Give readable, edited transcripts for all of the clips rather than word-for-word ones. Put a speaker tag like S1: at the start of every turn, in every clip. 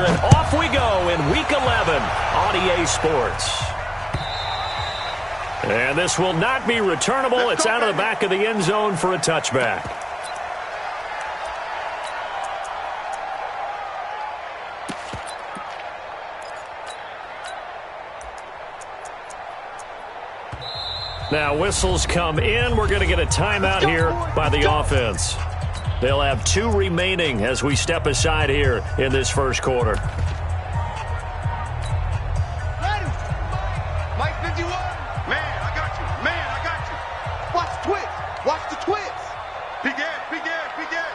S1: and off we go in Week 11 on EA Sports. And this will not be returnable. It's out of the back of the end zone for a touchback. Now whistles come in. We're going to get a timeout here by the offense. They'll have 2 remaining as we step aside here in this first quarter.
S2: Mike 51. Man, I got you. Man, I got you. Watch the twist. Watch the twist. Big ass, big ass, big ass.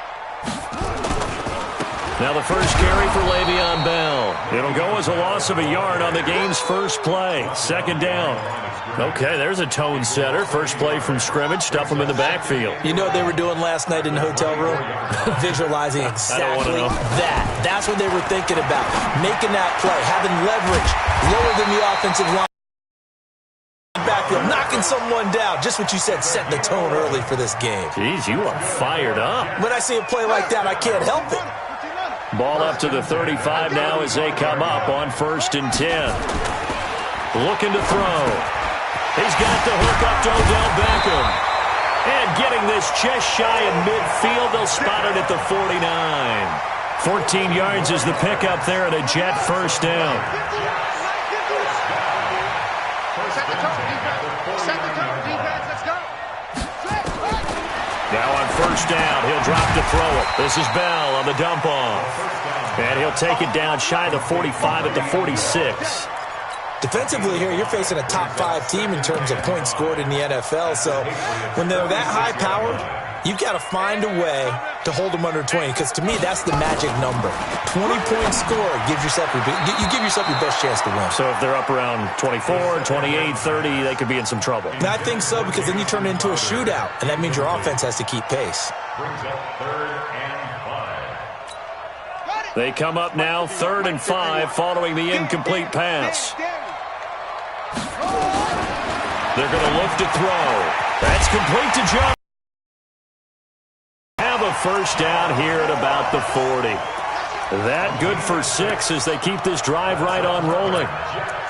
S1: Now the first carry for Le'Veon Bell. It'll go as a loss of a yard on the game's first play. Second down. Okay, there's a tone setter. First play from scrimmage. Stuff them in the backfield.
S3: You know what they were doing last night in the hotel room? Visualizing exactly that. That's what they were thinking about. Making that play. Having leverage. Lower than the offensive line. Backfield. Knocking someone down. Just what you said. Setting the tone early for this game.
S1: Jeez, you are fired up.
S3: When I see a play like that, I can't help it.
S1: Ball up to the 35 now as they come up on 1st and 10. Looking to throw. He's got the hook up to Odell Beckham. And getting this just shy of midfield. They'll spot it at the 49. 14 yards is the pickup there at a Jet first down.
S2: Set the tone, defense. Set the tone, defense. Let's go.
S1: Now on first down, he'll drop to throw it. This is Bell on the dump off. And he'll take it down shy of the 45 at the 46.
S3: Defensively here, you're facing a top 5 team in terms of points scored in the NFL. So when they're that high-powered, you've got to find a way to hold them under 20. Because to me, that's the magic number. 20-point score gives yourself you give yourself your best chance to win.
S1: So if they're up around 24, 28, 30, they could be in some trouble.
S3: And I think so, because then you turn it into a shootout, and that means your offense has to keep pace.
S1: They come up now 3rd and 5 following the incomplete pass. They're going to look to throw. That's complete to Jones. Have a first down here at about the 40. That good for 6 as they keep this drive right on rolling.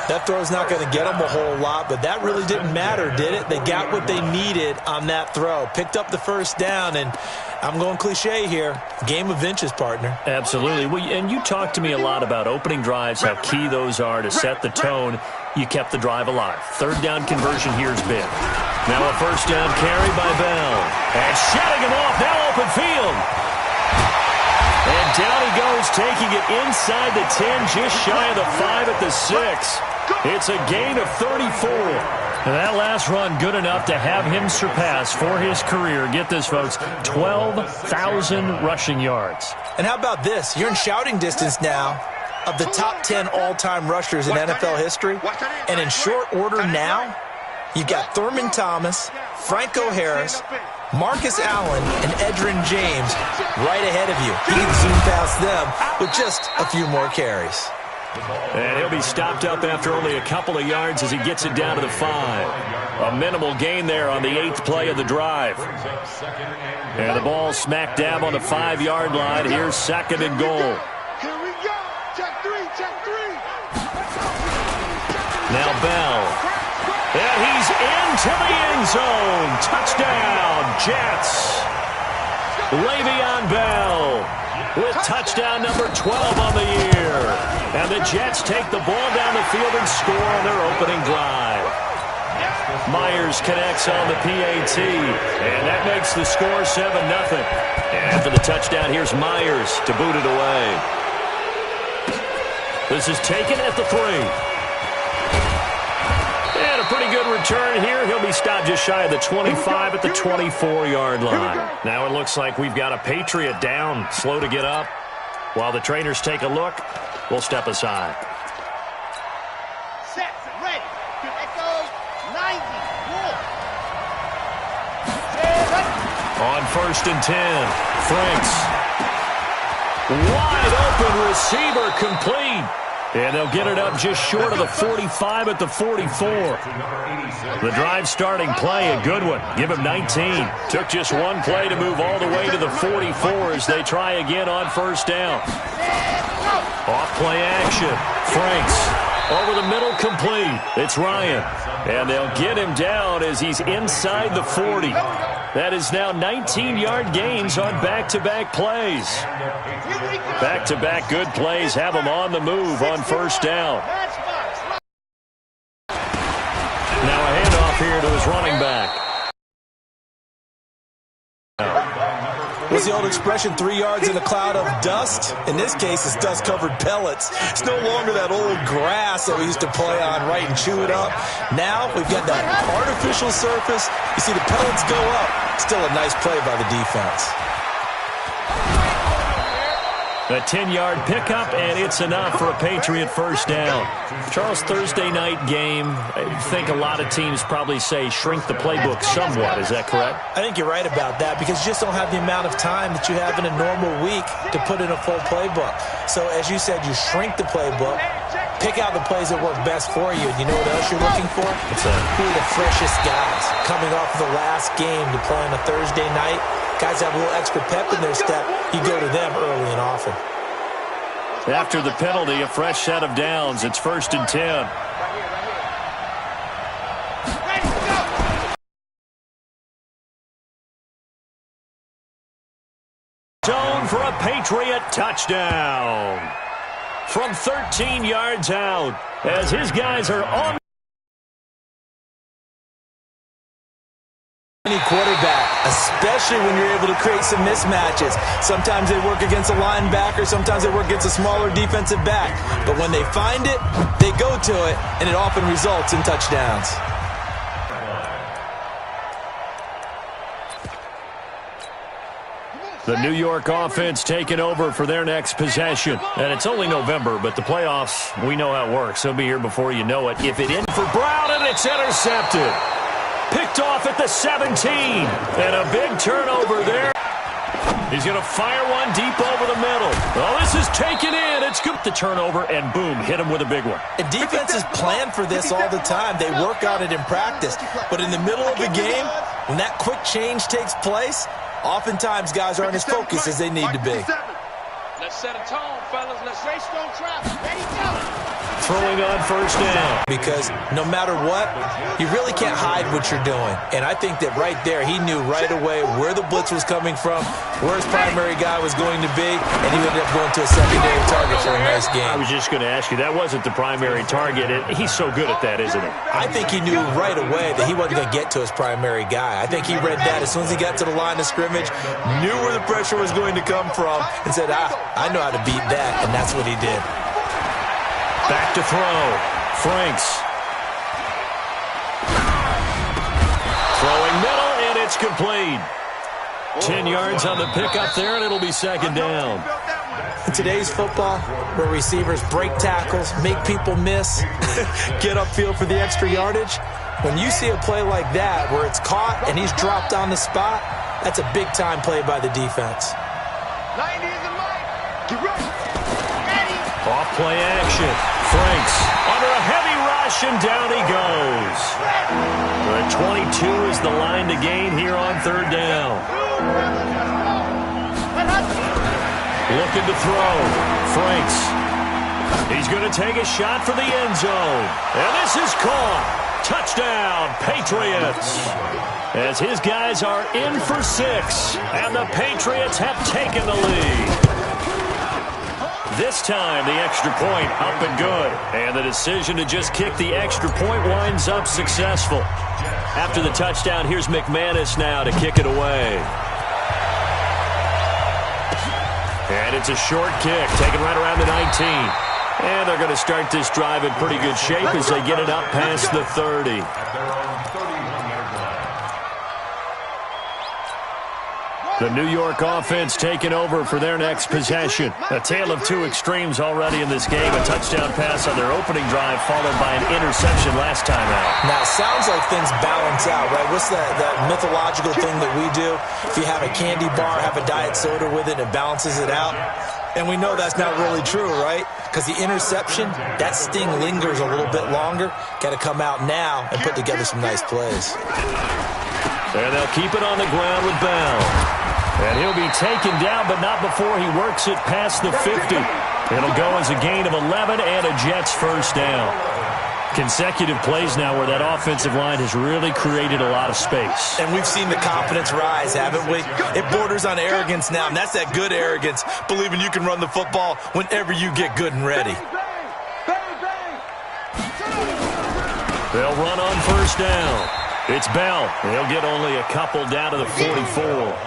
S3: That throw's not going to get them a whole lot, but that really didn't matter, did it? They got what they needed on that throw. Picked up the first down, and I'm going cliche here. Game of inches, partner.
S1: Absolutely. Well, and you talked to me a lot about opening drives, how key those are to set the tone. You kept the drive alive. 3rd down conversion here is big. Now a first down carry by Bell. And shutting him off, now open field. And down he goes, taking it inside the 10, just shy of the 5 at the 6. It's a gain of 34. And that last run good enough to have him surpass for his career, get this, folks, 12,000 rushing yards.
S3: And how about this? You're in shouting distance now of the top 10 all-time rushers in NFL history. And in short order now, you've got Thurman Thomas, Franco Harris, Marcus Allen, and Edgerrin James right ahead of you. You can zoom past them with just a few more carries.
S1: And he'll be stopped up after only a couple of yards as he gets it down to the 5. A minimal gain there on the 8th play of the drive. And the ball smack dab on the 5-yard line. Here's 2nd and goal.
S2: Here we go. Check 3, check 3.
S1: Now Bell. And he's into the end zone. Touchdown, Jets. Le'Veon Bell with touchdown number 12 on the year. And the Jets take the ball down the field and score on their opening drive. Myers connects on the PAT, and that makes the score 7-0. And for the touchdown, here's Myers to boot it away. This is taken at the 3. And a pretty good return here. He'll be stopped just shy of the 25 at the 24-yard line. Now it looks like we've got a Patriot down, slow to get up. While the trainers take a look, we'll step aside.
S2: Set, ready. That goes 90.
S1: On 1st and 10, Franks. Wide open receiver complete. And they'll get it up just short of the 45 at the 44. The drive starting play, a good one. Give him 19. Took just one play to move all the way to the 44 as they try again on first down. Off play action. Franks over the middle, complete. It's Ryan. And they'll get him down as he's inside the 40. That is now 19-yard gains on back-to-back plays. Back-to-back good plays have him on the move on first down. Now a handoff here to his running back.
S3: What's the old expression, 3 yards in a cloud of dust? In this case, it's dust-covered pellets. It's no longer that old grass that we used to play on, right, and chew it up. Now we've got that artificial surface. You see the pellets go up. Still a nice play by the defense.
S1: A 10-yard pickup, and it's enough for a Patriot first down. Charles, Thursday night game, I think a lot of teams probably say shrink the playbook somewhat. Is that correct?
S3: I think you're right about that because you just don't have the amount of time that you have in a normal week to put in a full playbook. So, as you said, you shrink the playbook, pick out the plays that work best for you. And you know what else you're looking for?
S1: What's that?
S3: Who are the freshest guys coming off of the last game to play on a Thursday night? Guys have a little extra pep in their step. You go to them early and often.
S1: After the penalty, a fresh set of downs. It's 1st and 10. Zone for a Patriot touchdown. From 13 yards out, as his guys are on.
S3: Quarterback, especially when you're able to create some mismatches. Sometimes they work against a linebacker, sometimes they work against a smaller defensive back. But when they find it, they go to it, and it often results in touchdowns.
S1: The New York offense taking over for their next possession. And it's only November, but the playoffs, we know how it works. They'll be here before you know it. If it in for Brown, and it's intercepted. Picked off at the 17. And a big turnover there. He's going to fire one deep over the middle. Oh, this is taken in. It's good. The turnover, and boom, hit him with a big one.
S3: And defenses plan for this all the time. They work on it in practice. But in the middle of the game, when that quick change takes place, oftentimes guys aren't as focused as they need to be.
S4: Let's set a tone, fellas. Let's race on trap. Ready, go.
S1: Throwing on first down.
S3: Because no matter what, you really can't hide what you're doing. And I think that right there, he knew right away where the blitz was coming from, where his primary guy was going to be, and he ended up going to a secondary target for a nice game.
S1: I was just going to ask you, that wasn't the primary target. He's so good at that, isn't he?
S3: I think he knew right away that he wasn't going to get to his primary guy. I think he read that as soon as he got to the line of scrimmage, knew where the pressure was going to come from, and said, I know how to beat that, and that's what he did.
S1: Back to throw. Franks. Throwing middle, and it's complete. 10 yards on the pickup there, and it'll be second down.
S3: In today's football, where receivers break tackles, make people miss, get upfield for the extra yardage, when you see a play like that where it's caught and he's dropped on the spot, that's a big-time play by the defense.
S2: 90 is the mark. Get ready.
S1: Off play action. Franks under a heavy rush, and down he goes. The 22 is the line to gain here on third down. Looking to throw. Franks. He's going to take a shot for the end zone. And this is caught. Touchdown, Patriots. As his guys are in for 6, and the Patriots have taken the lead. This time, the extra point up and good. And the decision to just kick the extra point winds up successful. After the touchdown, here's McManus now to kick it away. And it's a short kick, taken right around the 19. And they're going to start this drive in pretty good shape as they get it up past the 30. The New York offense taking over for their next possession. A tale of two extremes already in this game. A touchdown pass on their opening drive followed by an interception last time out.
S3: Now, it sounds like things balance out, right? What's that mythological thing that we do? If you have a candy bar, have a diet soda with it, it balances it out. And we know that's not really true, right? Because the interception, that sting lingers a little bit longer. Got to come out now and put together some nice plays.
S1: And they'll keep it on the ground with Bell. And he'll be taken down, but not before he works it past the 50. It'll go as a gain of 11 and a Jets first down. Consecutive plays now where that offensive line has really created a lot of space.
S3: And we've seen the confidence rise, haven't we? It borders on arrogance now, and that's that good arrogance, believing you can run the football whenever you get good and ready.
S1: They'll run on first down. It's Bell. He'll get only a couple down to the 44.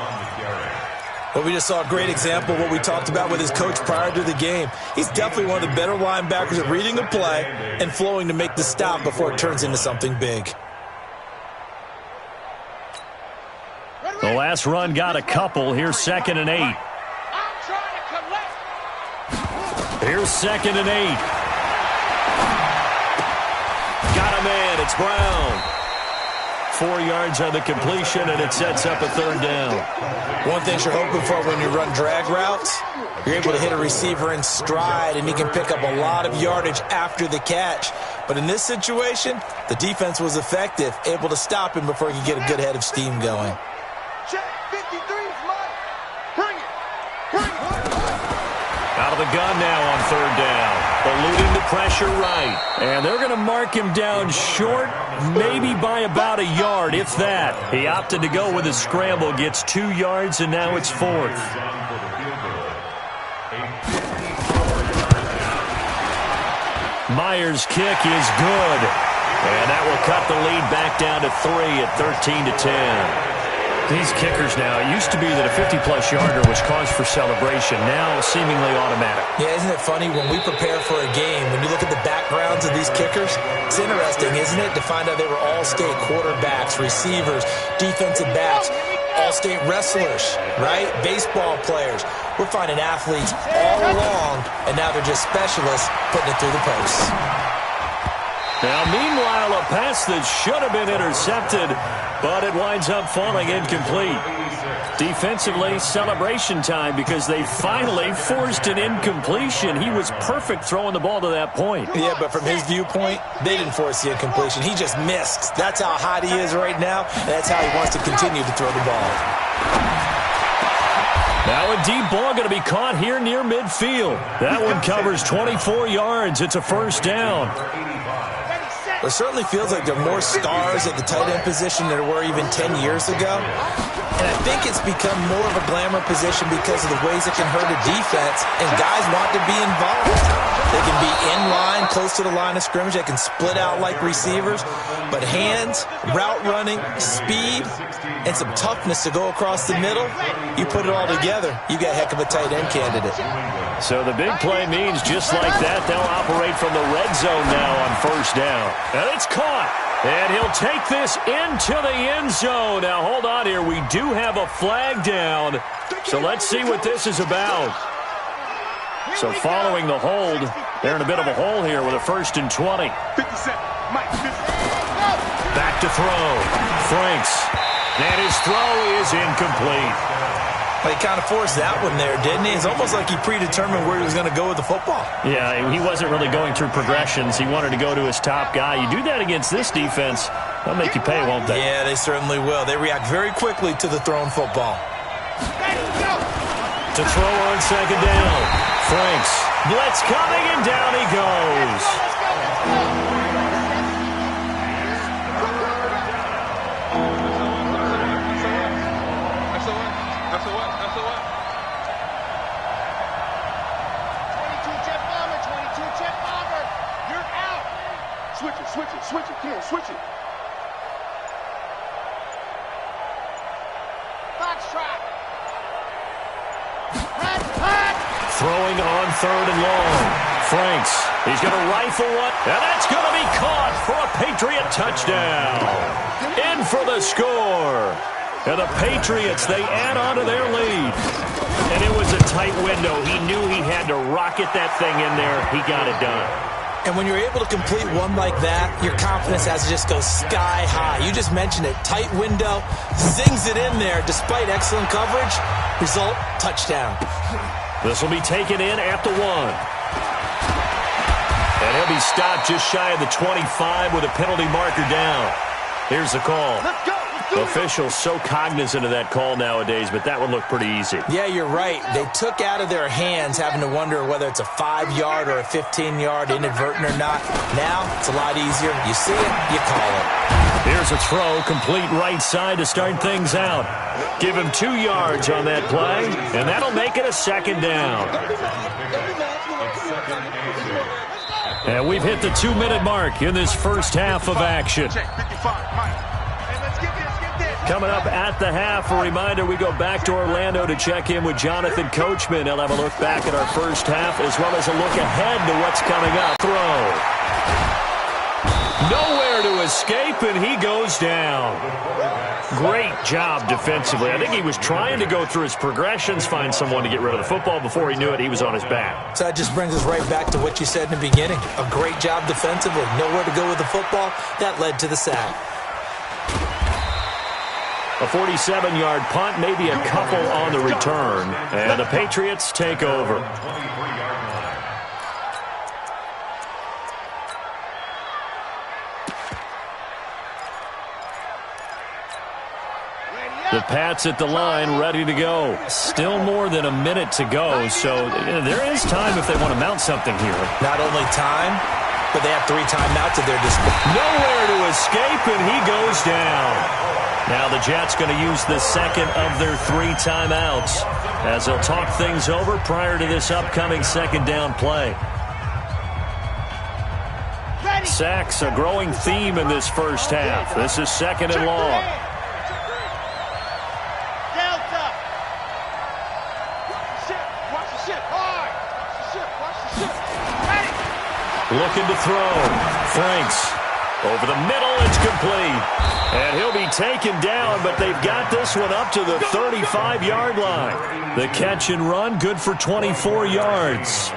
S3: Well, we just saw a great example of what we talked about with his coach prior to the game. He's definitely one of the better linebackers at reading a play and flowing to make the stop before it turns into something big.
S1: The last run got a couple. Here's 2nd and 8. Here's 2nd and 8. Got a man. It's Brown. 4 yards on the completion, and it sets up a 3rd down.
S3: One thing you're hoping for when you run drag routes, you're able to hit a receiver in stride, and he can pick up a lot of yardage after the catch. But in this situation, the defense was effective, able to stop him before he could get a good head of steam going.
S2: Check 53's mine. Bring it. Bring it.
S1: Out of the gun now on 3rd down. Eluding the pressure right. And they're going to mark him down short, maybe by about a yard, if that. He opted to go with a scramble, gets 2 yards, and now it's 4th. Myers' kick is good. And that will cut the lead back down to 3 at 13-10. These kickers now, it used to be that a 50-plus yarder was cause for celebration. Now seemingly automatic.
S3: Yeah, isn't it funny when we prepare for a game, when you look at the backgrounds of these kickers, it's interesting, isn't it, to find out they were all-state quarterbacks, receivers, defensive backs, all-state wrestlers, right? Baseball players. We're finding athletes all along, and now they're just specialists putting it through the posts.
S1: Now, meanwhile, a pass that should have been intercepted, but it winds up falling incomplete. Defensively, celebration time because they finally forced an incompletion. He was perfect throwing the ball to that point.
S3: Yeah, but from his viewpoint, they didn't force the incompletion. He just missed. That's how hot he is right now, and that's how he wants to continue to throw the ball.
S1: Now a deep ball going to be caught here near midfield. That one covers 24 yards. It's a first down.
S3: It certainly feels like there are more stars at the tight end position than there were even 10 years ago. And I think it's become more of a glamour position because of the ways it can hurt a defense, and guys want to be involved. They can be in line, close to the line of scrimmage. They can split out like receivers. But hands, route running, speed, and some toughness to go across the middle, you put it all together, you got a heck of a tight end candidate.
S1: So the big play means just like that, they'll operate from the red zone now on first down. And it's caught. And he'll take this into the end zone. Now, hold on here. We do have a flag down. So let's see what this is about. So following the hold, they're in a bit of a hole here with a 1st and 20. Back to throw. Franks. And his throw is incomplete.
S3: He kind of forced that one there, didn't he? It's almost like he predetermined where he was going to go with the football.
S1: Yeah, he wasn't really going through progressions. He wanted to go to his top guy. You do that against this defense, they'll make you pay, won't they?
S3: Yeah, they certainly will. They react very quickly to the thrown football.
S1: To throw on 2nd down. Franks. Blitz coming, and down he goes.
S2: Switch it, come on, switch it.
S4: Foxtrot.
S1: Throwing on 3rd and long. Franks. He's going to rifle one, and that's going to be caught for a Patriot touchdown. In for the score. And the Patriots, they add on to their lead. And it was a tight window. He knew he had to rocket that thing in there. He got it done.
S3: And when you're able to complete one like that, your confidence has to just go sky high. You just mentioned it. Tight window, zings it in there despite excellent coverage. Result, touchdown.
S1: This will be taken in at the 1. And he'll be stopped just shy of the 25 with a penalty marker down. Here's the call.
S2: Let's go.
S1: Officials so cognizant of that call nowadays, but that would look pretty easy.
S3: Yeah, you're right. They took out of their hands having to wonder whether it's a 5-yard or a 15-yard inadvertent or not. Now, it's a lot easier. You see it, you call it.
S1: Here's a throw, complete right side to start things out. Give him 2 yards on that play, and that'll make it a 2nd down. And we've hit the 2-minute mark in this first half of action. Coming up at the half, a reminder, we go back to Orlando to check in with Jonathan Coachman. He'll have a look back at our first half as well as a look ahead to what's coming up. Throw. Nowhere to escape, and he goes down. Great job defensively. I think he was trying to go through his progressions, find someone to get rid of the football. Before he knew it, he was on his back.
S3: So that just brings us right back to what you said in the beginning. A great job defensively. Nowhere to go with the football. That led to the sack.
S1: A 47-yard punt, maybe a couple on the return. And the Patriots take over. The Pats at the line, ready to go. Still more than a minute to go, so there is time if they want to mount something here.
S3: Not only time, but they have 3 timeouts at their disposal.
S1: Nowhere to escape, and he goes down. Now the Jets going to use the second of their 3 timeouts as they'll talk things over prior to this upcoming 2nd down play. Sacks, a growing theme in this first half. This is 2nd and long. Looking to throw. Franks. Over the middle, it's complete. And he'll be taken down, but they've got this one up to the 35-yard line. The catch and run, good for 24 yards.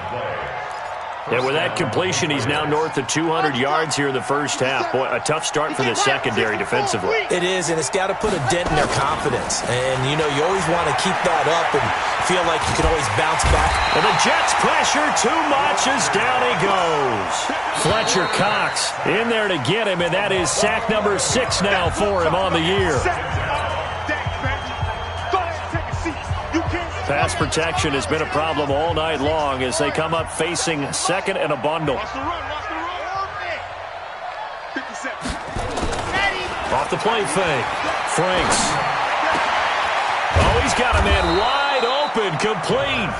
S1: And with that completion, he's now north of 200 yards here in the first half. Boy, a tough start for the secondary defensively.
S3: It is, and it's got to put a dent in their confidence. And, you know, you always want to keep that up and feel like you can always bounce back.
S1: And the Jets pressure too much as down he goes. Fletcher Cox in there to get him, and that is sack number 6 now for him on the year. Pass protection has been a problem all night long as they come up facing 2nd and a bundle. Off the play fake. Franks. Oh, he's got a man wide open, complete.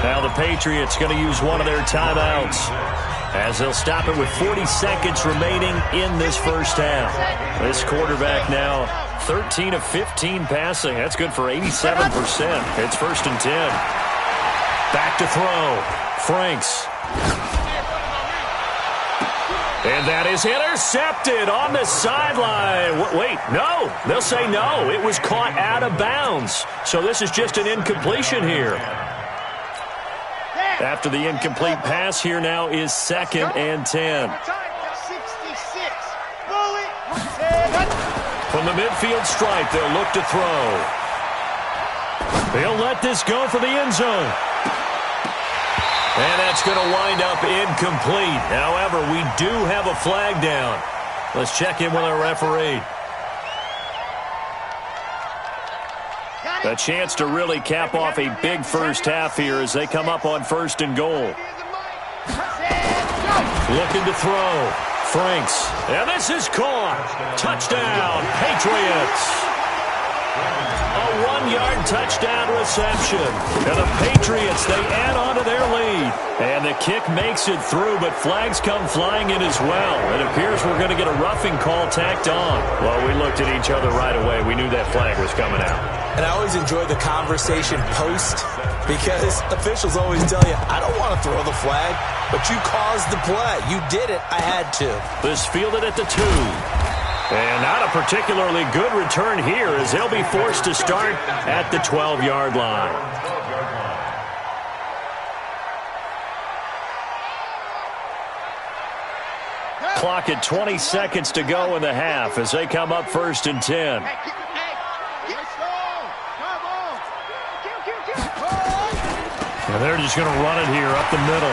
S1: Now the Patriots going to use one of their timeouts as they'll stop it with 40 seconds remaining in this first half. This quarterback now 13 of 15 passing. That's good for 87%. It's 1st and 10. Back to throw. Franks. And that is intercepted on the sideline. Wait, no. They'll say no. It was caught out of bounds. So this is just an incompletion here. After the incomplete pass, here now is 2nd and 10. From the midfield stripe, they'll look to throw. They'll let this go for the end zone. And that's going to wind up incomplete. However, we do have a flag down. Let's check in with our referee. A chance to really cap off a big first half here as they come up on 1st and goal. Looking to throw. Franks. And this is caught. Touchdown, Patriots. A 1-yard touchdown reception. And the Patriots, they add on to their lead. And the kick makes it through, but flags come flying in as well. It appears we're going to get a roughing call tacked on. Well, we looked at each other right away. We knew that flag was coming out.
S3: And I always enjoy the conversation post because officials always tell you, I don't want to throw the flag, but you caused the play. You did it. I had to.
S1: This fielded at the 2. And not a particularly good return here as they'll be forced to start at the 12-yard line. Clock at 20 seconds to go in the half as they come up 1st and 10. And they're just going to run it here up the middle.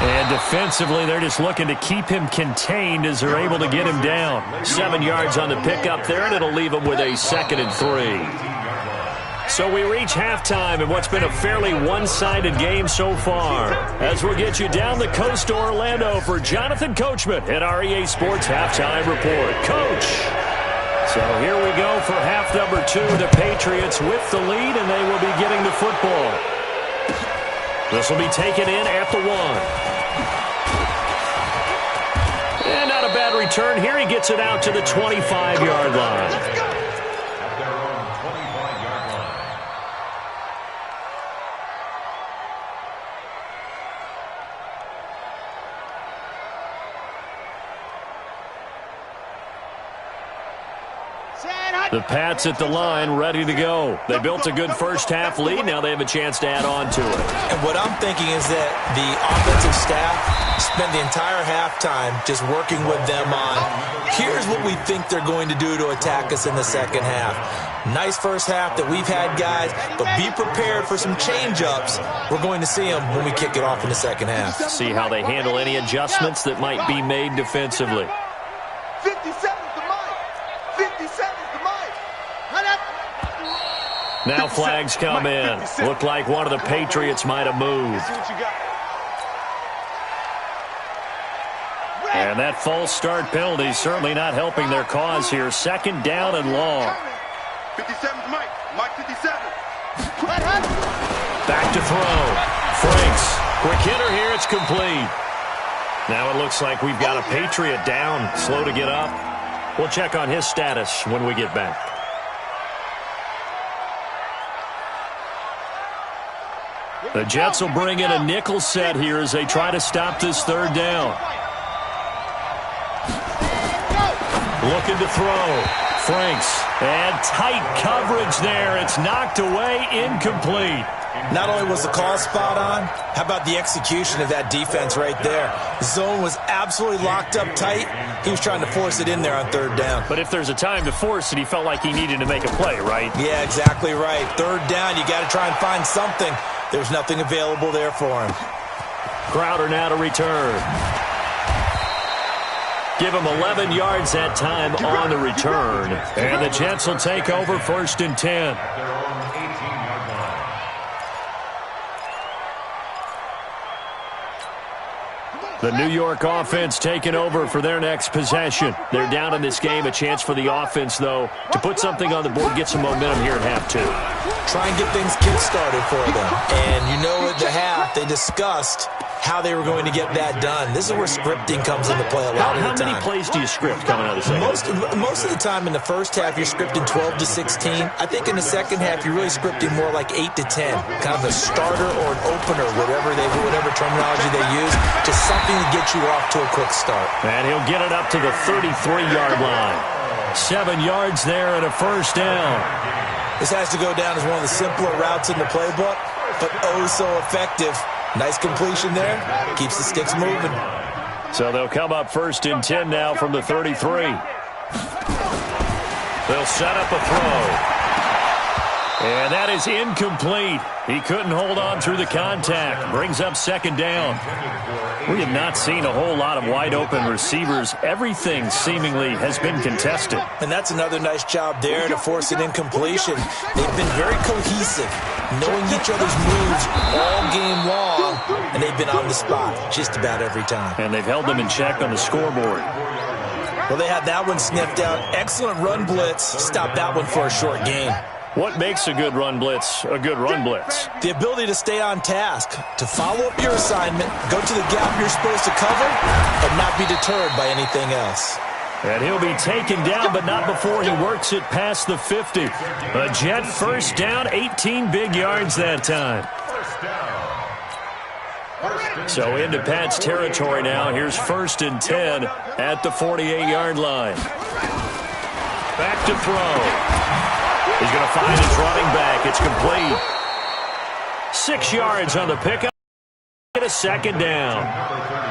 S1: And defensively, they're just looking to keep him contained as they're able to get him down. 7 yards on the pickup there, and it'll leave him with a 2nd and 3. So we reach halftime in what's been a fairly one-sided game so far. As we'll get you down the coast to Orlando for Jonathan Coachman at our EA Sports Halftime Report. Coach! So here we go for half number 2. The Patriots with the lead, and they will be getting the football. This will be taken in at the 1. And not a bad return here. He gets it out to the 25-yard line. The Pats at the line, ready to go. They built a good first-half lead. Now they have a chance to add on to it.
S3: And what I'm thinking is that the offensive staff spent the entire halftime just working with them on, here's what we think they're going to do to attack us in the second half. Nice first half that we've had, guys, but be prepared for some change-ups. We're going to see them when we kick it off in the second half.
S1: See how they handle any adjustments that might be made defensively.
S2: 57's the mic. 57's the mic.
S1: Now flags come in. Looked like one of the Patriots might have moved. And that false start penalty certainly not helping their cause here. 2nd down and long.
S2: 57's Mike. Mike 57.
S1: Back to throw. Franks. Quick hitter here. It's complete. Now it looks like we've got a Patriot down. Slow to get up. We'll check on his status when we get back. The Jets will bring in a nickel set here as they try to stop this 3rd down. Looking to throw. Franks. And tight coverage there. It's knocked away, incomplete.
S3: Not only was the call spot on, how about the execution of that defense right there? The zone was absolutely locked up tight. He was trying to force it in there on 3rd down.
S1: But if there's a time to force it, he felt like he needed to make a play, right?
S3: Yeah, exactly right. 3rd down, you got to try and find something. There's nothing available there for him.
S1: Crowder now to return. Give him 11 yards that time on the return. And the Jets will take over 1st and 10. The New York offense taking over for their next possession. They're down in this game. A chance for the offense, though, to put something on the board, get some momentum here at half 2.
S3: Try and get things kick-started for them. And you know at the half, they discussed how they were going to get that done. This is where scripting comes into play a lot of the time.
S1: How many plays do you script coming out of the second?
S3: Most of the time in the first half, you're scripting 12 to 16. I think in the second half, you're really scripting more like 8 to 10. Kind of a starter or an opener, whatever terminology they use, just something to get you off to a quick start.
S1: And he'll get it up to the 33-yard line. 7 yards there and a 1st down.
S3: This has to go down as one of the simpler routes in the playbook, but oh so effective. Nice completion there. Keeps the sticks moving.
S1: So they'll come up 1st and 10 now from the 33. They'll set up a throw. And that is incomplete. He couldn't hold on through the contact. Brings up 2nd down. We have not seen a whole lot of wide-open receivers. Everything seemingly has been contested.
S3: And that's another nice job there to force an incompletion. They've been very cohesive, knowing each other's moves all game long, and they've been on the spot just about every time.
S1: And they've held them in check on the scoreboard.
S3: Well, they had that one sniffed out. Excellent run blitz. Stopped that one for a short gain.
S1: What makes a good run blitz a good run blitz?
S3: The ability to stay on task, to follow up your assignment, go to the gap you're supposed to cover, and not be deterred by anything else.
S1: And he'll be taken down, but not before he works it past the 50. A Jet 1st down, 18 big yards that time. So into Pat's territory now. Here's 1st and 10 at the 48-yard line. Back to throw. He's going to find his running back. It's complete. 6 yards on the pickup. Get a 2nd down.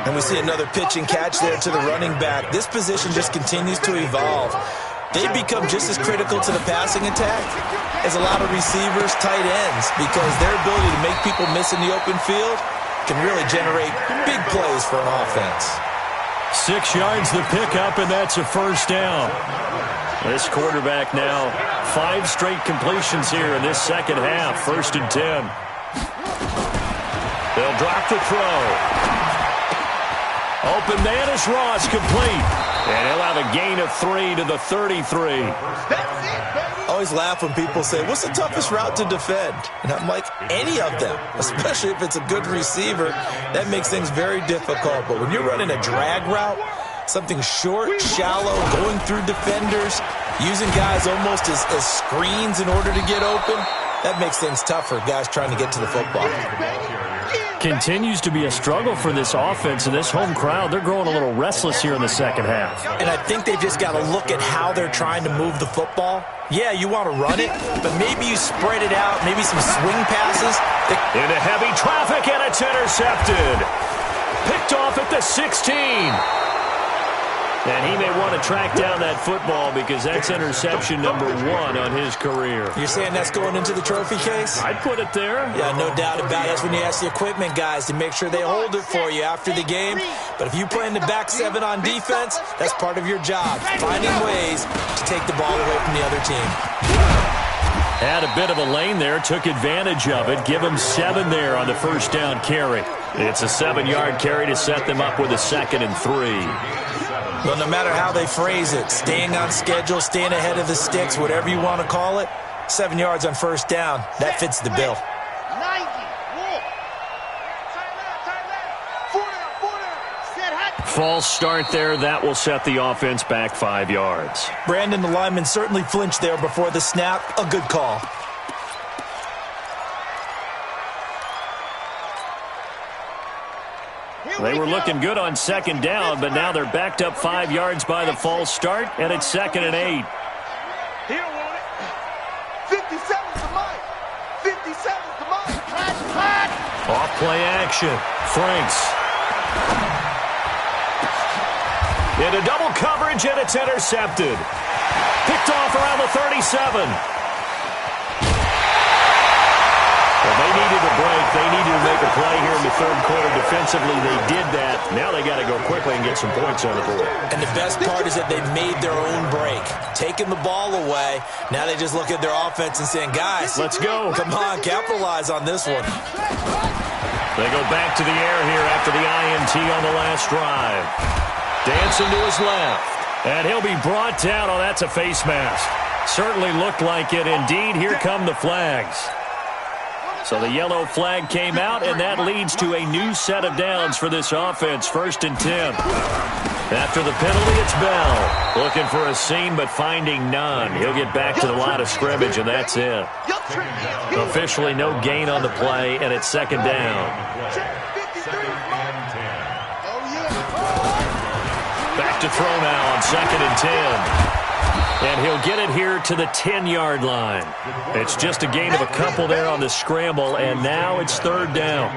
S3: And we see another pitch and catch there to the running back. This position just continues to evolve. they become just as critical to the passing attack as a lot of receivers, tight ends, because their ability to make people miss in the open field can really generate big plays for an offense.
S1: 6 yards the pickup, and that's a first down. This quarterback now 5 straight completions here in this second half. 1st and 10. They'll drop the throw. Open man is Ross, complete. And he'll have a gain of 3 to the 33.
S3: Always laugh when people say, what's the toughest route to defend? And I'm like, any of them, especially if it's a good receiver. That makes things very difficult. But when you're running a drag route, something short, shallow, going through defenders, using guys almost as screens in order to get open, that makes things tough for guys trying to get to the football.
S1: Continues to be a struggle for this offense, and this home crowd, they're growing a little restless here in the second half.
S3: And I think they've just got to look at how they're trying to move the football. Yeah, you want to run it, but maybe you spread it out, maybe some swing passes.
S1: Into heavy traffic, and it's intercepted. Picked off at the 16. And he may want to track down that football because that's interception number 1 on his career.
S3: You're saying that's going into the trophy case?
S1: I'd put it there.
S3: Yeah, no doubt about it. That's when you ask the equipment guys to make sure they hold it for you after the game. But if you play in the back 7 on defense, that's part of your job, finding ways to take the ball away from the other team.
S1: Had a bit of a lane there, took advantage of it. Give him 7 there on the first down carry. It's a 7-yard carry to set them up with a 2nd and 3.
S3: Well, no matter how they phrase it, staying on schedule, staying ahead of the sticks, whatever you want to call it, 7 yards on first down, that fits the bill.
S2: 90.
S1: False start there. That will set the offense back 5 yards.
S3: Brandon, the lineman certainly flinched there before the snap. A good call.
S1: They were looking good on 2nd down, but now they're backed up 5 yards by the false start, and it's 2nd and 8.
S2: He don't want it. 57's the mic. 57's the mic.
S1: Off play action. Franks. Into double coverage, and it's intercepted. Picked off around the 37. Well, they needed a break. They needed to make a play here in the 3rd quarter. Defensively, they did that. Now they got to go quickly and get some points on the board.
S3: And the best part is that they made their own break. Taking the ball away. Now they just look at their offense and saying, guys,
S1: let's go.
S3: Come on, capitalize on this one.
S1: They go back to the air here after the INT on the last drive. Dancing to his left. And he'll be brought down. Oh, that's a face mask. Certainly looked like it. Indeed, here come the flags. So the yellow flag came out, and that leads to a new set of downs for this offense. 1st and 10. After the penalty, it's Bell. Looking for a seam, but finding none. He'll get back to the line of scrimmage, and that's it. Officially no gain on the play, and it's 2nd down. Back to throw now on 2nd and 10. And he'll get it here to the 10-yard line. It's just a gain of a couple there on the scramble, and now it's 3rd down.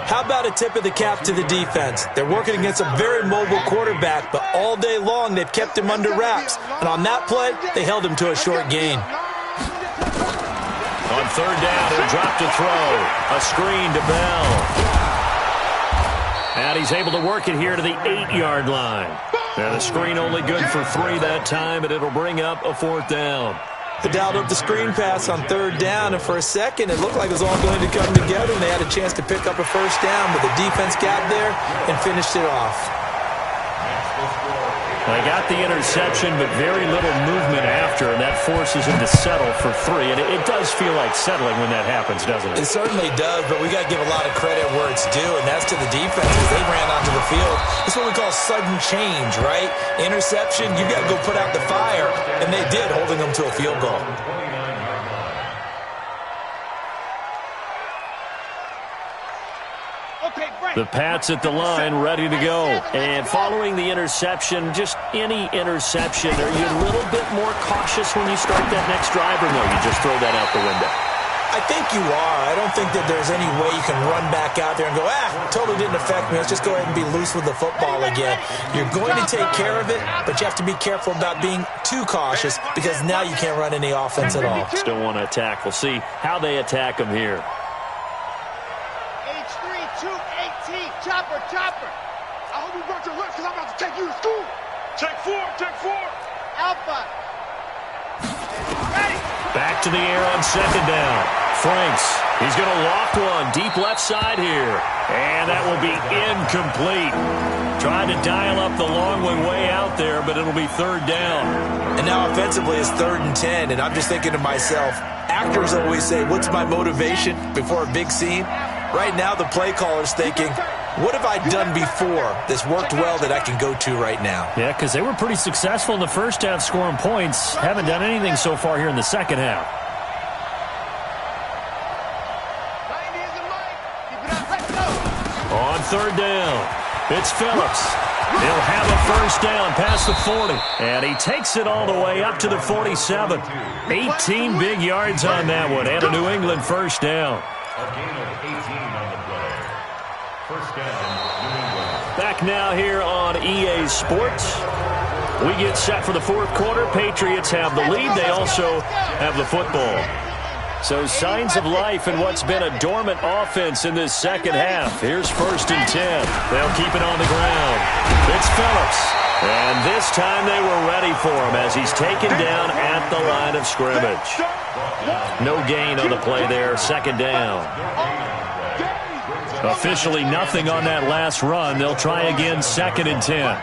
S3: How about a tip of the cap to the defense? They're working against a very mobile quarterback, but all day long they've kept him under wraps. And on that play, they held him to a short gain.
S1: On 3rd down, he'll drop to throw. A screen to Bell. And he's able to work it here to the 8-yard line. And the screen only good for 3 that time, and it'll bring up a 4th down.
S3: They dialed up the screen pass on 3rd down, and for a second it looked like it was all going to come together, and they had a chance to pick up a first down, but the defense got there and finished it off.
S1: They got the interception, but very little movement after, and that forces him to settle for 3. And it does feel like settling when that happens, doesn't it?
S3: It certainly does, but we got to give a lot of credit where it's due, and that's to the defense because they ran onto the field. It's what we call sudden change, right? Interception, you got to go put out the fire, and they did, holding them to a field goal.
S1: The Pats at the line, ready to go. And following the interception, just any interception, are you a little bit more cautious when you start that next drive, or no, you just throw that out the window?
S3: I think you are. I don't think that there's any way you can run back out there and go, totally didn't affect me. Let's just go ahead and be loose with the football again. You're going to take care of it, but you have to be careful about being too cautious because now you can't run any offense at all.
S1: Still want to attack. We'll see how they attack them here.
S4: H3, 218, chopper.
S2: I hope you brought your lunch because I'm about to take you to school. Check four.
S4: Alpha.
S1: Back to the air on second down. Franks, he's going to loft one deep left side here. And that will be incomplete. Trying to dial up the long way out there, but it'll be third down.
S3: And now offensively it's 3rd and 10, and I'm just thinking to myself, actors always say, what's my motivation before a big scene? Right now the play caller's thinking, what have I done before that's worked well that I can go to right now?
S1: Yeah, because they were pretty successful in the first half scoring points. Haven't done anything so far here in the second half. On third down, it's Phillips. He'll have a first down past the 40. And he takes it all the way up to the 47. 18 big yards on that one. And a New England first down.
S5: A gain of 18 on the play. First down, New England.
S1: Back now here on EA Sports. We get set for the fourth quarter. Patriots have the lead. They also have the football. So signs of life in what's been a dormant offense in this second half. Here's 1st and 10. They'll keep it on the ground. It's Phillips. And this time they were ready for him as he's taken down at the line of scrimmage. No gain on the play there. Second down. Officially nothing on that last run. They'll try again 2nd and 10.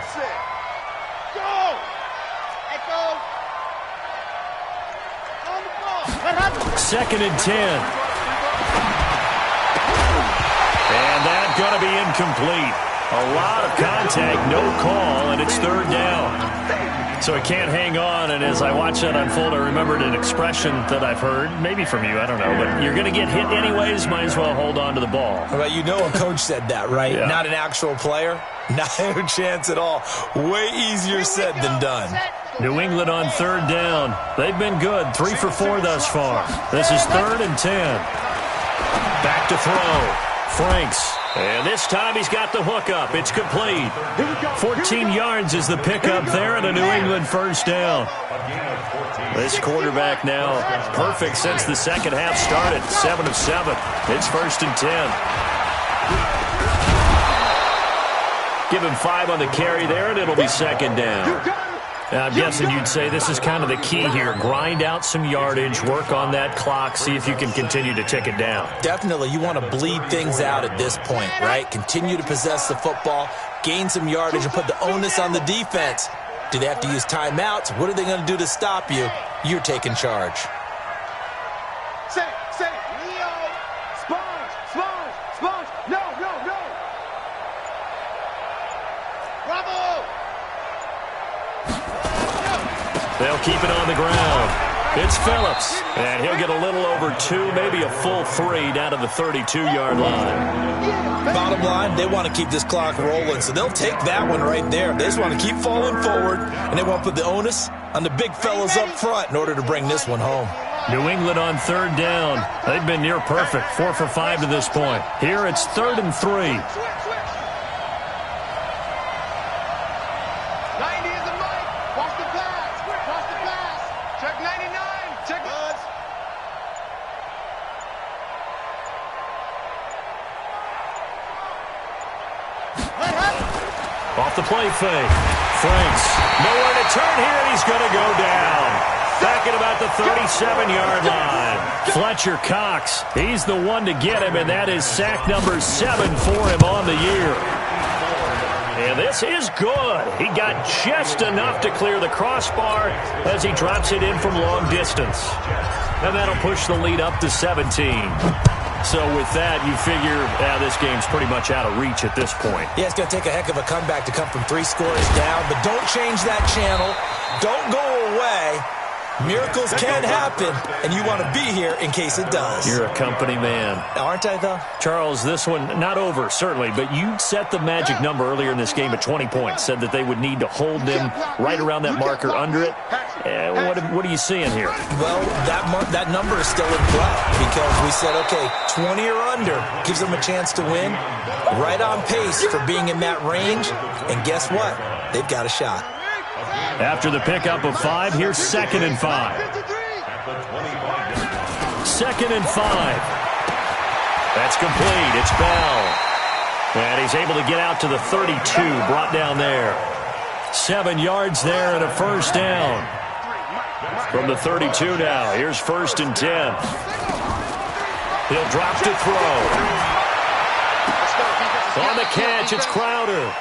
S1: Second and 10. And that's going to be incomplete. A lot of contact, no call, and it's third down. So he can't hang on, and as I watch that unfold, I remembered an expression that I've heard, maybe from you, I don't know, but you're going to get hit anyways, might as well hold on to the ball.
S3: Well, you know a coach said that, right?
S1: Yeah.
S3: Not an actual player. Not a chance at all. Way easier said than done.
S1: New England on third down. They've been good. 3 for 4 thus far. This is 3rd and 10. Back to throw. Franks. And this time he's got the hook up. It's complete. 14 yards is the pickup there and a New England first down. This quarterback now perfect since the second half started. 7 of 7. It's 1st and 10. Give him 5 on the carry there, and it'll be second down. I'm guessing you'd say this is kind of the key here. Grind out some yardage, work on that clock, see if you can continue to tick it down.
S3: Definitely. You want to bleed things out at this point, right? Continue to possess the football, gain some yardage, and put the onus on the defense. Do they have to use timeouts? What are they going to do to stop you? You're taking charge.
S2: Say, Leo. Sponge. No.
S4: Bravo.
S1: They'll keep it on the ground. It's Phillips, and he'll get a little over 2, maybe a full 3 down to the 32-yard line.
S3: Bottom line, they want to keep this clock rolling, so they'll take that one right there. They just want to keep falling forward, and they want to put the onus on the big fellas up front in order to bring this one home.
S1: New England on third down. They've been near perfect, 4 for 5 to this point. Here it's 3rd and 3. Off the play fake. Franks. Nowhere to turn here, and he's going to go down. Back at about the 37-yard line. Fletcher Cox. He's the one to get him, and that is sack number 7 for him on the year. And this is good. He got just enough to clear the crossbar as he drops it in from long distance. And that'll push the lead up to 17. So with that, you figure this game's pretty much out of reach at this point.
S3: Yeah, it's going to take a heck of a comeback to come from 3 scores down, but don't change that channel. Don't go away. Miracles can happen, and you want to be here in case it does.
S1: You're a company man.
S3: Aren't I, though?
S1: Charles, this one, not over, certainly, but you set the magic number earlier in this game at 20 points, said that they would need to hold them right around that marker under it. What are you seeing here?
S3: Well, that number is still in play because we said, okay, 20 or under gives them a chance to win. Right on pace for being in that range. And guess what? They've got a shot.
S1: After the pickup of 5, here's 2nd and 5. 2nd and 5. That's complete. It's Bell. And he's able to get out to the 32, brought down there. 7 yards there and a first down. From the 32 now, here's 1st and 10. He'll drop to throw. On the catch, it's Crowder.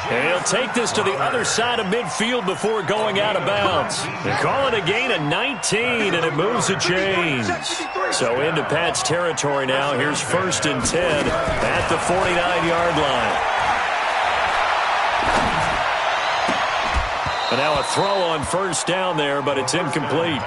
S1: And he'll take this to the other side of midfield before going out of bounds. They call it a gain of 19, and it moves the chains. So into Pat's territory now. Here's 1st and 10 at the 49-yard line. And now a throw on 1st down there, but it's incomplete.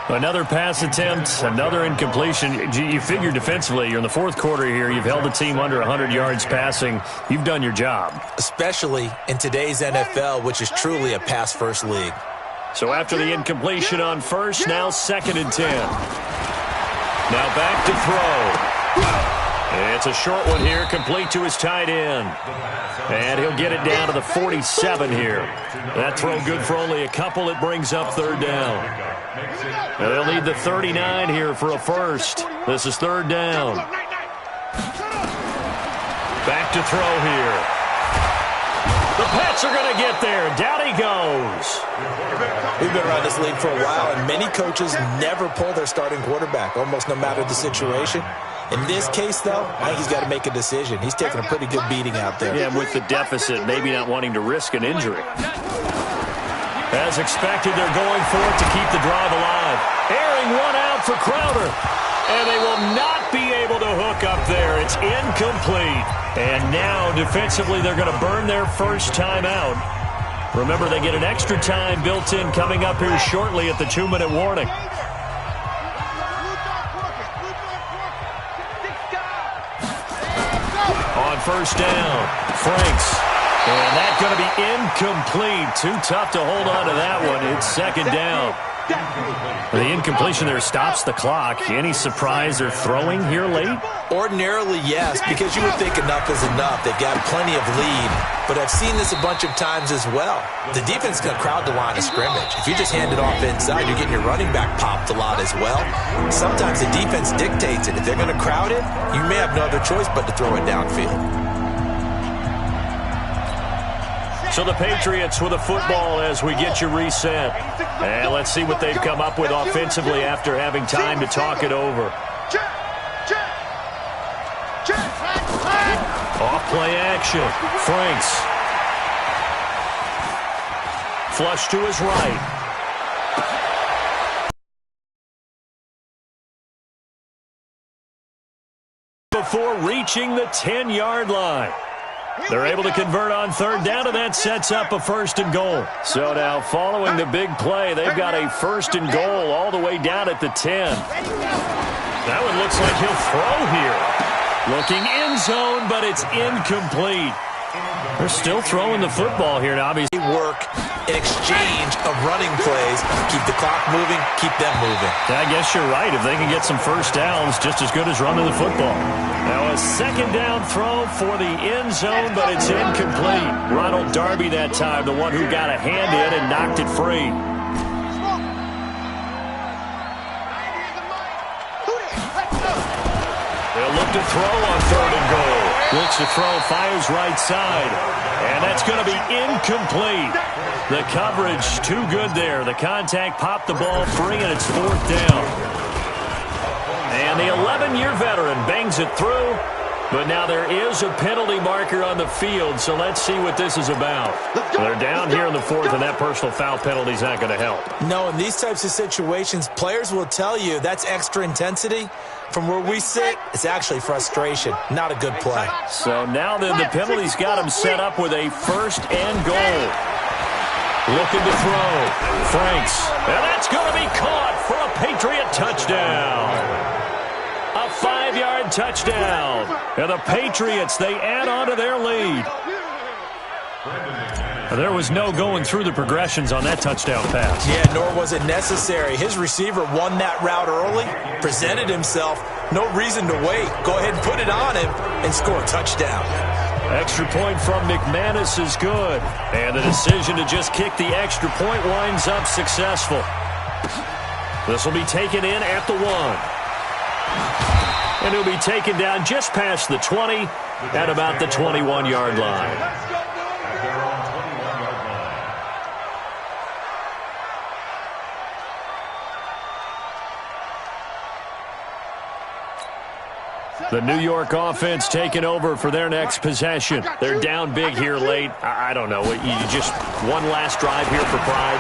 S1: Another pass attempt, another incompletion. You figure defensively, you're in the 4th quarter here. You've held the team under 100 yards passing. You've done your job. Especially in today's NFL, which is truly a pass-first league. So after the incompletion on 1st, now 2nd and 10. Now back to throw. It's a short one here, complete to his tight end. And he'll get it down to the 47 here. That throw good for only a couple. It brings up 3rd down. And they'll need the 39 here for a first. This is 3rd down. Back to throw here. The Pats are going to get there. Down he goes.
S3: We've been around this league for a while, and many coaches never pull their starting quarterback, almost no matter the situation. In this case, though, I think he's got to make a decision. He's taking a pretty good beating out there.
S1: Yeah, with the deficit, maybe not wanting to risk an injury. As expected, they're going for it to keep the drive alive. Airing one out for Crowder. And they will not be able to hook up there. It's incomplete. And now, defensively, they're going to burn their first time out. Remember, they get an extra time built in coming up here shortly at the 2-minute warning. On 1st down, Franks. And that's going to be incomplete. Too tough to hold on to that one. It's 2nd down. The incompletion there stops the clock. Any surprise they're throwing here late?
S3: Ordinarily, yes, because you would think enough is enough. They've got plenty of lead. But I've seen this a bunch of times as well. The defense is going to crowd the line of scrimmage. If you just hand it off inside, you're getting your running back popped a lot as well. Sometimes the defense dictates it. If they're going to crowd it, you may have no other choice but to throw it downfield.
S1: So the Patriots with a football as we get you reset. And let's see what they've come up with offensively after having time to talk it over. Off play action. Franks. Flush to his right. Before reaching the 10-yard line. They're able to convert on 3rd down, and that sets up a 1st and goal. So now, following the big play, they've got a 1st and goal all the way down at the 10. That one looks like he'll throw here. Looking end zone, but it's incomplete. They're still throwing the football here now. Obviously,
S3: work in exchange of running plays. Keep the clock moving, keep them moving.
S1: I guess you're right. If they can get some first downs, just as good as running the football. Now a 2nd down throw for the end zone, but it's incomplete. Ronald Darby that time, the one who got a hand in and knocked it free. They'll look to throw on 3rd and goal. Looks to throw, fires right side. And that's going to be incomplete. The coverage too good there. The contact popped the ball free, and it's 4th down. And the 11-year veteran bangs it through. But now there is a penalty marker on the field, so let's see what this is about. They're down here in the 4th, and that personal foul penalty is not going to help.
S3: No, in these types of situations, players will tell you that's extra intensity. From where we sit, it's actually frustration. Not a good play.
S1: So now then, the penalty's got him set up with a 1st and goal. Looking to throw. Franks. And that's going to be caught for a Patriot touchdown. A 5-yard touchdown. And the Patriots, they add on to their lead. There was no going through the progressions on that touchdown pass.
S3: Yeah, nor was it necessary. His receiver won that route early, presented himself. No reason to wait. Go ahead and put it on him and score a touchdown.
S1: Extra point from McManus is good. And the decision to just kick the extra point winds up successful. This will be taken in at the 1. And it'll be taken down just past the 20 at about the 21-yard line. The New York offense taking over for their next possession. They're down big here late. I don't know. You just one last drive here for pride?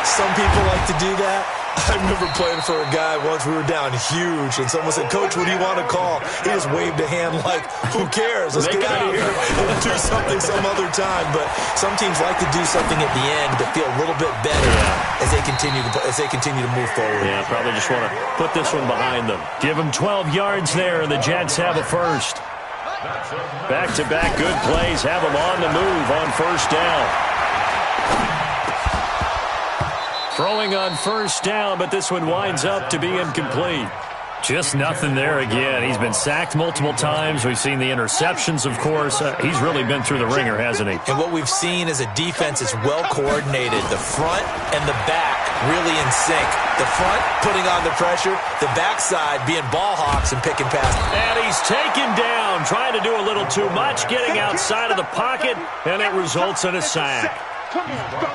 S3: Some people like to do that. I remember playing for a guy once. We were down huge, and someone said, "Coach, what do you want to call?" He just waved a hand like, "Who cares? Let's get out of here and do something some other time." But some teams like to do something at the end to feel a little bit better as they continue to move forward.
S1: Yeah, probably just want to put this one behind them. Give them 12 yards there, and the Jets have a first. Back-to-back good plays have them on the move on first down. Throwing on first down, but this one winds up to be incomplete. Just nothing there again. He's been sacked multiple times. We've seen the interceptions, of course. He's really been through the ringer, hasn't he?
S3: And what we've seen is a defense that's well coordinated. The front and the back really in sync. The front putting on the pressure, the backside being ball hawks and picking passes.
S1: And he's taken down, trying to do a little too much, getting outside of the pocket, and it results in a sack.
S2: Come on, go.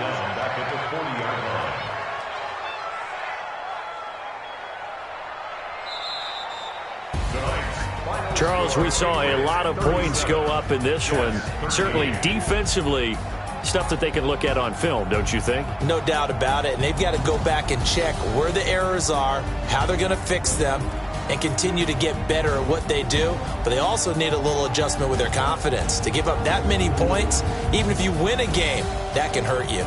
S1: Charles, we saw a lot of points go up in this one. Certainly defensively, stuff that they can look at on film, don't you think?
S3: No doubt about it. And they've got to go back and check where the errors are, how they're going to fix them, and continue to get better at what they do. But they also need a little adjustment with their confidence. To give up that many points, even if you win a game, that can hurt you.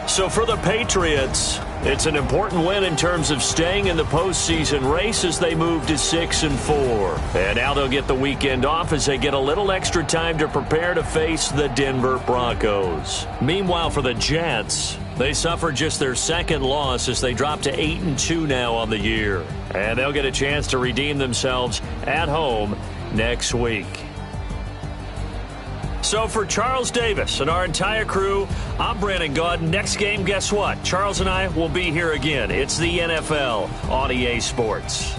S1: So for the Patriots, it's an important win in terms of staying in the postseason race as they move to 6-4. And now they'll get the weekend off as they get a little extra time to prepare to face the Denver Broncos. Meanwhile, for the Jets, they suffered just their second loss as they drop to 8-2 now on the year. And they'll get a chance to redeem themselves at home next week. So for Charles Davis and our entire crew, I'm Brandon Gaudin. Next game, guess what? Charles and I will be here again. It's the NFL on EA Sports.